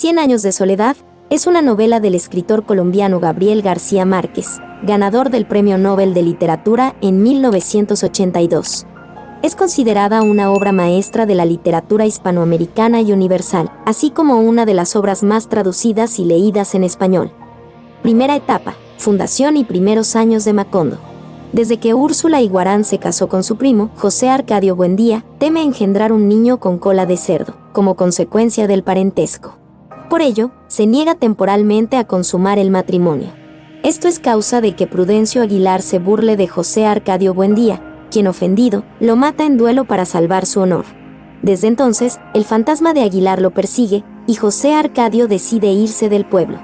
Cien años de soledad es una novela del escritor colombiano Gabriel García Márquez, ganador del Premio Nobel de Literatura en 1982. Es considerada una obra maestra de la literatura hispanoamericana y universal, así como una de las obras más traducidas y leídas en español. Primera etapa: fundación y primeros años de Macondo. Desde que Úrsula Iguarán se casó con su primo, José Arcadio Buendía, teme engendrar un niño con cola de cerdo, como consecuencia del parentesco. Por ello, se niega temporalmente a consumar el matrimonio. Esto es causa de que Prudencio Aguilar se burle de José Arcadio Buendía, quien, ofendido, lo mata en duelo para salvar su honor. Desde entonces, el fantasma de Aguilar lo persigue, y José Arcadio decide irse del pueblo.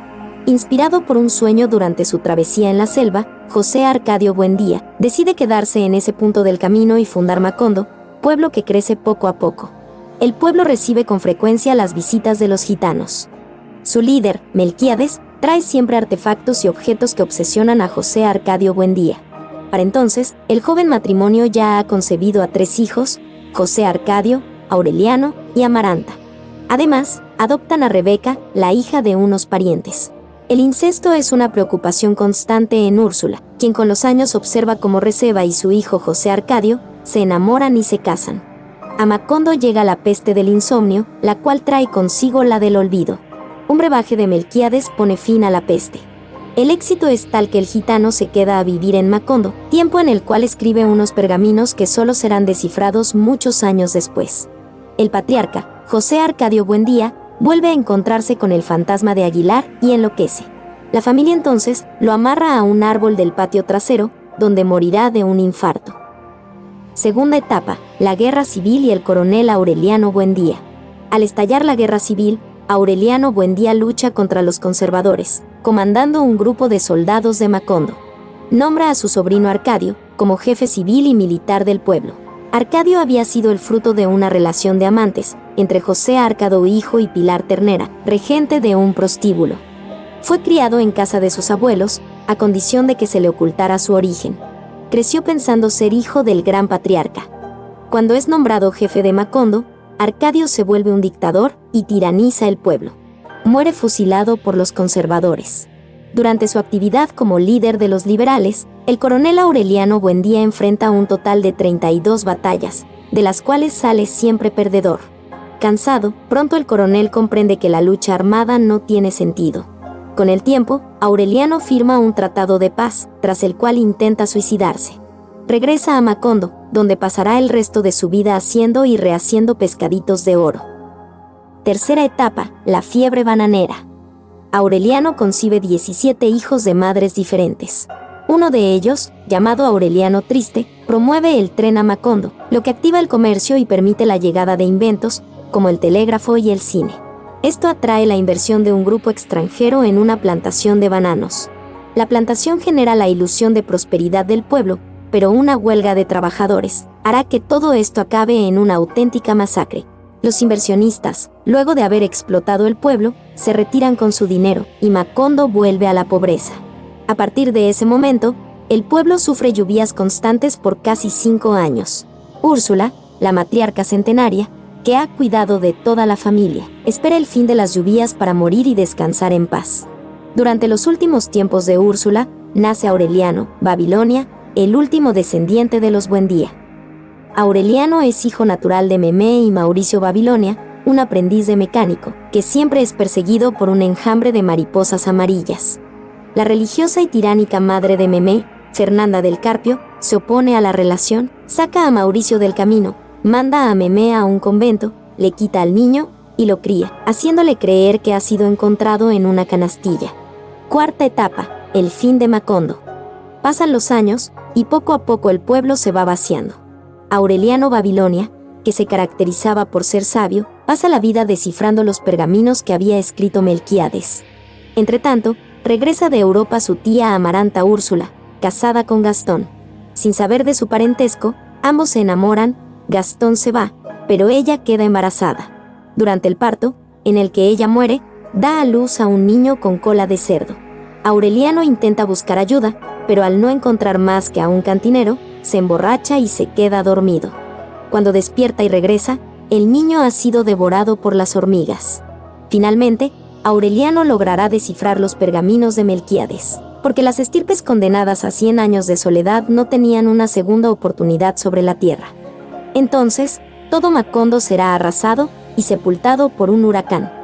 Inspirado por un sueño durante su travesía en la selva, José Arcadio Buendía decide quedarse en ese punto del camino y fundar Macondo, pueblo que crece poco a poco. El pueblo recibe con frecuencia las visitas de los gitanos. Su líder, Melquíades, trae siempre artefactos y objetos que obsesionan a José Arcadio Buendía. Para entonces, el joven matrimonio ya ha concebido a 3 hijos: José Arcadio, Aureliano y Amaranta. Además, adoptan a Rebeca, la hija de unos parientes. El incesto es una preocupación constante en Úrsula, quien con los años observa cómo Receba y su hijo José Arcadio se enamoran y se casan. A Macondo llega la peste del insomnio, la cual trae consigo la del olvido. Un brebaje de Melquíades pone fin a la peste. El éxito es tal que el gitano se queda a vivir en Macondo, tiempo en el cual escribe unos pergaminos que solo serán descifrados muchos años después. El patriarca, José Arcadio Buendía, vuelve a encontrarse con el fantasma de Aguilar y enloquece. La familia entonces lo amarra a un árbol del patio trasero, donde morirá de un infarto. Segunda etapa: la guerra civil y el coronel Aureliano Buendía. Al estallar la guerra civil, Aureliano Buendía lucha contra los conservadores, comandando un grupo de soldados de Macondo. Nombra a su sobrino Arcadio como jefe civil y militar del pueblo. Arcadio había sido el fruto de una relación de amantes entre José Arcadio hijo y Pilar Ternera, regente de un prostíbulo. Fue criado en casa de sus abuelos, a condición de que se le ocultara su origen. Creció pensando ser hijo del gran patriarca. Cuando es nombrado jefe de Macondo, Arcadio se vuelve un dictador y tiraniza el pueblo. Muere fusilado por los conservadores. Durante su actividad como líder de los liberales, el coronel Aureliano Buendía enfrenta un total de 32 batallas, de las cuales sale siempre perdedor. Cansado, pronto el coronel comprende que la lucha armada no tiene sentido. Con el tiempo, Aureliano firma un tratado de paz, tras el cual intenta suicidarse. Regresa a Macondo, donde pasará el resto de su vida haciendo y rehaciendo pescaditos de oro. Tercera etapa: la fiebre bananera. Aureliano concibe 17 hijos de madres diferentes. Uno de ellos, llamado Aureliano Triste, promueve el tren a Macondo, lo que activa el comercio y permite la llegada de inventos, como el telégrafo y el cine. Esto atrae la inversión de un grupo extranjero en una plantación de bananos. La plantación genera la ilusión de prosperidad del pueblo, pero una huelga de trabajadores hará que todo esto acabe en una auténtica masacre. Los inversionistas, luego de haber explotado el pueblo, se retiran con su dinero y Macondo vuelve a la pobreza. A partir de ese momento, el pueblo sufre lluvias constantes por casi 5 años. Úrsula, la matriarca centenaria, que ha cuidado de toda la familia, espera el fin de las lluvias para morir y descansar en paz. Durante los últimos tiempos de Úrsula, nace Aureliano, Babilonia, el último descendiente de los Buendía. Aureliano es hijo natural de Memé y Mauricio Babilonia, un aprendiz de mecánico, que siempre es perseguido por un enjambre de mariposas amarillas. La religiosa y tiránica madre de Memé, Fernanda del Carpio, se opone a la relación, saca a Mauricio del camino, manda a Memé a un convento, le quita al niño y lo cría, haciéndole creer que ha sido encontrado en una canastilla. Cuarta etapa: el fin de Macondo. Pasan los años y poco a poco el pueblo se va vaciando. Aureliano Babilonia, que se caracterizaba por ser sabio, pasa la vida descifrando los pergaminos que había escrito Melquíades. Entretanto, regresa de Europa su tía Amaranta Úrsula, casada con Gastón. Sin saber de su parentesco, ambos se enamoran, Gastón se va, pero ella queda embarazada. Durante el parto, en el que ella muere, da a luz a un niño con cola de cerdo. Aureliano intenta buscar ayuda, pero al no encontrar más que a un cantinero, se emborracha y se queda dormido. Cuando despierta y regresa, el niño ha sido devorado por las hormigas. Finalmente, Aureliano logrará descifrar los pergaminos de Melquíades, porque las estirpes condenadas a 100 años de soledad no tenían una segunda oportunidad sobre la tierra. Entonces, todo Macondo será arrasado y sepultado por un huracán.